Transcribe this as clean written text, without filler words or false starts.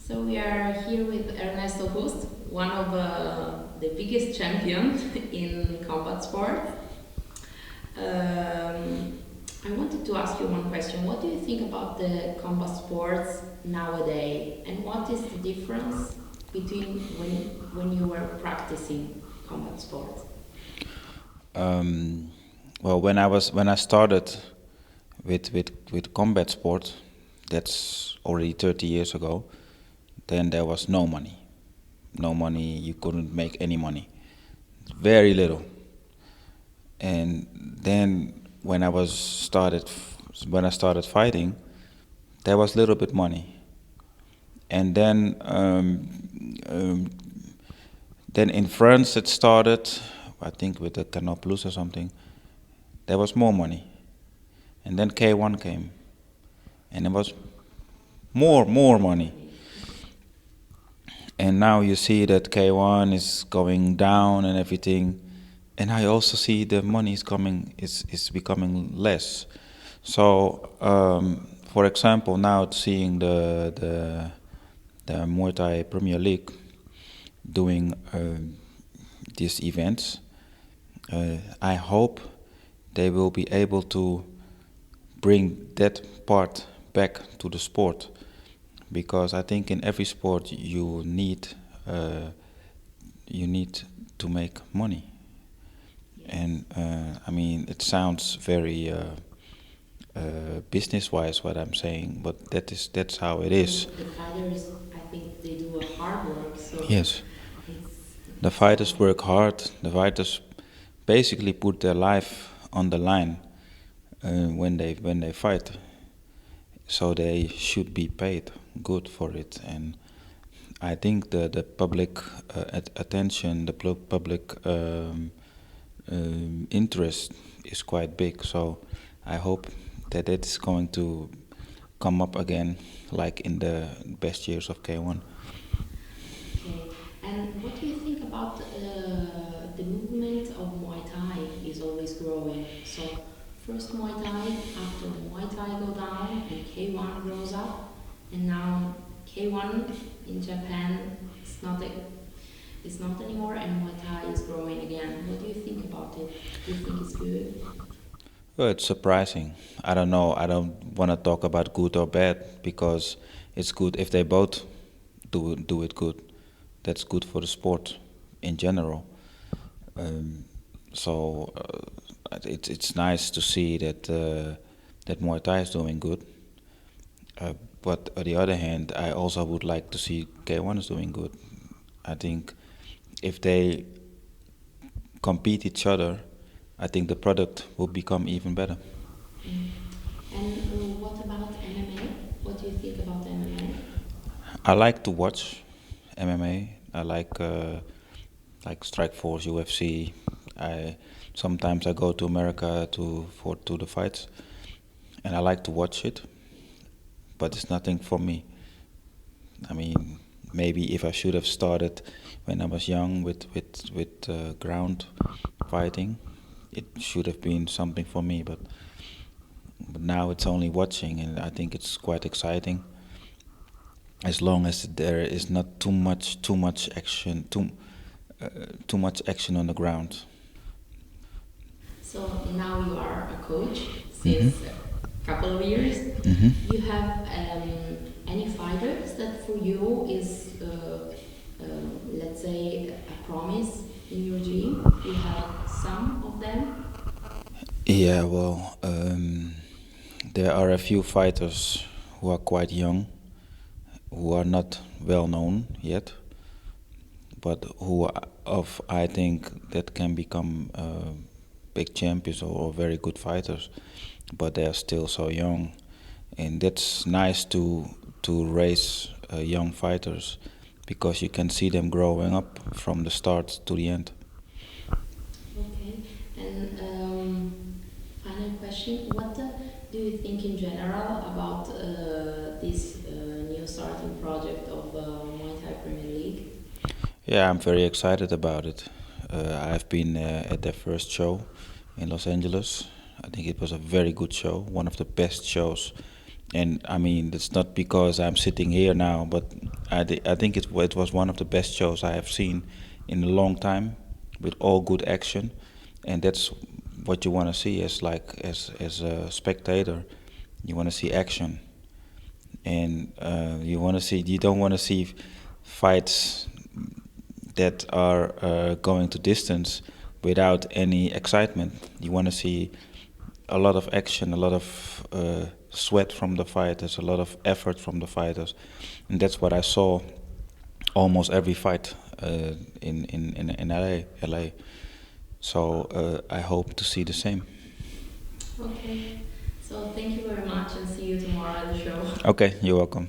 So we are here with Ernesto Hoost, one of the biggest champions in combat sport. I wanted to ask you one question. What do you think about the combat sports nowadays, and what is the difference between when you were practicing combat sports? Um, well, when I started with combat sport, that's already 30 years ago. Then there was no money, no money. You couldn't make any money, very little. And then when I started fighting, there was a little bit money. And then in France it started, I think with the Canal Plus or something. There was more money, and then K1 came, and it was more money. And now you see that K1 is going down and everything, and I also see the money is becoming less. So, for example, now seeing the Muay Thai Premier League doing these events, I hope they will be able to bring that part back to the sport, because I think in every sport you need to make money, and I mean it sounds very business-wise what I'm saying, but that's how it is. The fighters, I think they do a hard work, so Yes, it's, the fighters work hard. The fighters basically put their life on the line when they fight. So they should be paid good for it. And I think the public attention, the public interest is quite big. So I hope that it's going to come up again, like in the best years of K1. okay. And what do you think about the movement of Muay Thai is always growing? So first Muay Thai, after Muay Thai go down and K1 grows up, and now K1 in Japan it's not anymore, and Muay Thai is growing again. What do you think about it? Do you think it's good? Well, it's surprising. I don't know. I don't want to talk about good or bad, because it's good if they both do it good. That's good for the sport in general. Um, so it's nice to see that Muay Thai is doing good. But on the other hand, I also would like to see K1 is doing good. I think if they compete each other, I think the product will become even better. Mm. And what about MMA? What do you think about MMA? I like to watch MMA. I like Strikeforce, UFC. I sometimes I go to America to the fights, and I like to watch it. But it's nothing for me. I mean, maybe if I should have started when I was young with ground fighting, it should have been something for me. But now it's only watching, and I think it's quite exciting, as long as there is not too much action on the ground. So now you are a coach Hmm. since a couple of years. Hmm. You have any fighters that for you is, let's say, a promise in your gym? You have some of them. Yeah, well, there are a few fighters who are quite young, who are not well known yet, but I think that can become big champions or very good fighters, but they are still so young, and that's nice to raise young fighters, because you can see them growing up from the start to the end. Okay. And final question: what do you think in general about this new starting project of Muay Thai Premier League? Yeah, I'm very excited about it. I've been at their first show in Los Angeles. I think it was a very good show, one of the best shows. And I mean, it's not because I'm sitting here now, but I think it was one of the best shows I have seen in a long time, with all good action, and that's what you want to see as a spectator. You want to see action, and you don't want to see fights that are going to distance without any excitement. You want to see a lot of action, a lot of sweat from the fighters, a lot of effort from the fighters, and that's what I saw almost every fight in LA. So I hope to see the same. Okay. So thank you very much and see you tomorrow at the show. Okay, you're welcome.